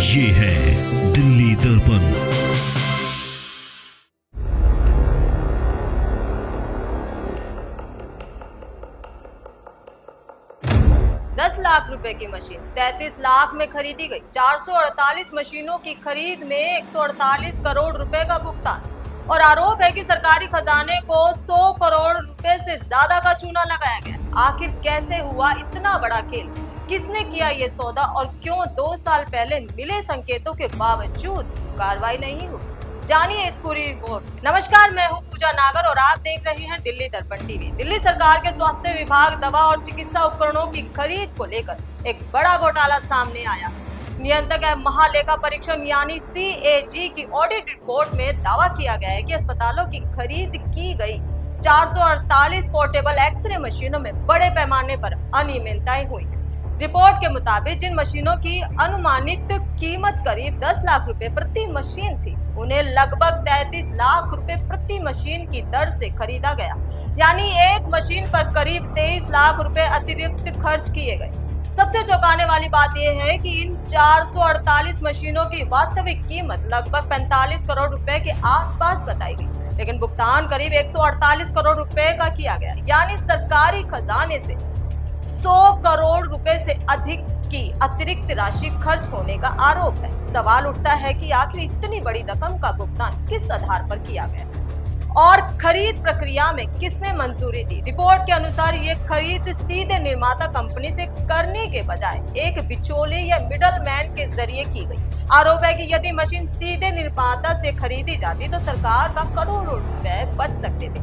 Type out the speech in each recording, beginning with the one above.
ये है दिल्ली दर्पण। 10 लाख रुपए की मशीन 33 लाख में खरीदी गई। 448 मशीनों की खरीद में 148 करोड़ रुपए का भुगतान। और आरोप है कि सरकारी खजाने को 100 करोड़ रुपए से ज्यादा का चूना लगाया गया। आखिर कैसे हुआ इतना बड़ा खेल? किसने किया ये सौदा और क्यों 2 साल पहले मिले संकेतों के बावजूद कार्रवाई नहीं हुई? जानिए इस पूरी रिपोर्ट। नमस्कार, मैं हूं पूजा नागर और आप देख रहे हैं दिल्ली दर्पण टीवी। दिल्ली सरकार के स्वास्थ्य विभाग दवा और चिकित्सा उपकरणों की खरीद को लेकर एक बड़ा घोटाला सामने आया। नियंत्रक एवं महालेखा परीक्षण यानी CAG की ऑडिट रिपोर्ट में दावा किया गया है कि अस्पतालों की खरीद की गई 448 पोर्टेबल एक्सरे मशीनों में बड़े पैमाने पर अनियमितताएं हुई हैं। रिपोर्ट के मुताबिक जिन मशीनों की अनुमानित कीमत करीब 10 लाख रुपए प्रति मशीन थी, उन्हें लगभग 33 लाख रुपए प्रति मशीन की दर से खरीदा गया। यानी एक मशीन पर करीब 23 लाख रुपए अतिरिक्त खर्च किए गए। सबसे चौंकाने वाली बात यह है कि इन 448 मशीनों की वास्तविक कीमत लगभग 45 करोड़ रुपए के आसपास बताई गई, लेकिन भुगतान करीब 148 करोड़ रुपए का किया गया। यानी सरकारी खजाने से 100 करोड़ रुपए से अधिक की अतिरिक्त राशि खर्च होने का आरोप है। सवाल उठता है कि आखिर इतनी बड़ी रकम का भुगतान किस आधार पर किया गया और खरीद प्रक्रिया में किसने मंजूरी दी? रिपोर्ट के अनुसार ये खरीद सीधे निर्माता कंपनी से करने के बजाय एक बिचौले या मिडलमैन के जरिए की गई। आरोप है कि यदि मशीन सीधे निर्माता से खरीदी जाती तो सरकार का करोड़ों रुपए बच सकते थे।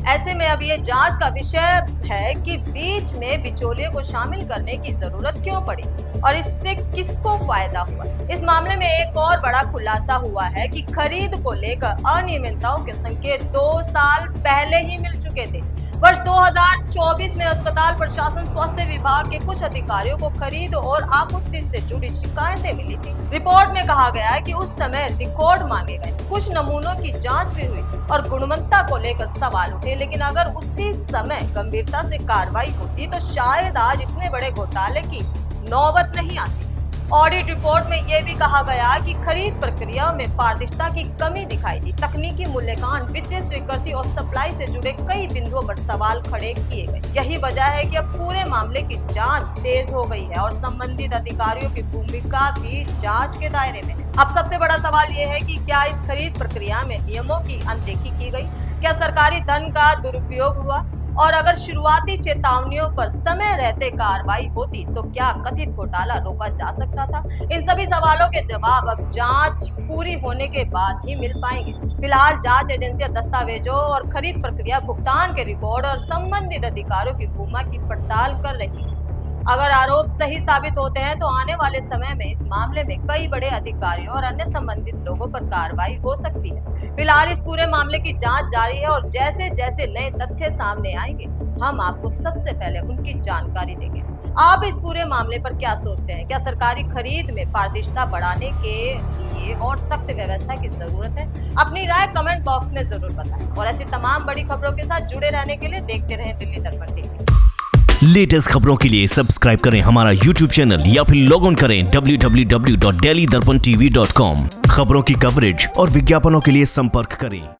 ऐसे में अब ये जांच का विषय है कि बीच में बिचौलिए को शामिल करने की जरूरत क्यों पड़ी और इससे किसको फायदा हुआ। इस मामले में एक और बड़ा खुलासा हुआ है कि खरीद को लेकर अनियमितताओं के संकेत 2 साल पहले ही मिल चुके थे। वर्ष 2024 में अस्पताल प्रशासन स्वास्थ्य विभाग के कुछ अधिकारियों को खरीद और आपूर्ति से जुड़ी शिकायतें मिली थी। रिपोर्ट में कहा गया है कि उस समय रिकॉर्ड मांगे गए, कुछ नमूनों की जांच भी हुई और गुणवत्ता को लेकर सवाल उठे, लेकिन अगर उसी समय गंभीरता से कार्रवाई होती तो शायद आज इतने बड़े घोटाले की नौबत नहीं आती। ऑडिट रिपोर्ट में यह भी कहा गया कि खरीद प्रक्रिया में पारदर्शिता की कमी दिखाई दी। तकनीकी मूल्यांकन, वित्तीय स्वीकृति और सप्लाई से जुड़े कई बिंदुओं पर सवाल खड़े किए गए। यही वजह है कि अब पूरे मामले की जांच तेज हो गई है और संबंधित अधिकारियों की भूमिका भी जांच के दायरे में है। अब सबसे बड़ा सवाल यह है कि क्या इस खरीद प्रक्रिया में नियमों की अनदेखी की गई? क्या सरकारी धन का दुरुपयोग हुआ? और अगर शुरुआती चेतावनियों पर समय रहते कार्रवाई होती तो क्या कथित घोटाला रोका जा सकता था? इन सभी सवालों के जवाब अब जांच पूरी होने के बाद ही मिल पाएंगे। फिलहाल जांच एजेंसियां दस्तावेजों और खरीद प्रक्रिया, भुगतान के रिकॉर्ड और संबंधित अधिकारियों की भूमिका की पड़ताल कर रही है। अगर आरोप सही साबित होते हैं तो आने वाले समय में इस मामले में कई बड़े अधिकारियों और अन्य संबंधित लोगों पर कार्रवाई हो सकती है। फिलहाल इस पूरे मामले की जांच जारी है और जैसे जैसे नए तथ्य सामने आएंगे हम आपको सबसे पहले उनकी जानकारी देंगे। आप इस पूरे मामले पर क्या सोचते हैं? क्या सरकारी खरीद में पारदर्शिता बढ़ाने के लिए और सख्त व्यवस्था की जरूरत है? अपनी राय कमेंट बॉक्स में जरूर बताएं और ऐसी तमाम बड़ी खबरों के साथ जुड़े रहने के लिए देखते रहें दिल्ली दर्पण टीवी। लेटेस्ट खबरों के लिए सब्सक्राइब करें हमारा YouTube चैनल या फिर लॉग ऑन करें www.delhidarpantv.com। खबरों की कवरेज और विज्ञापनों के लिए संपर्क करें।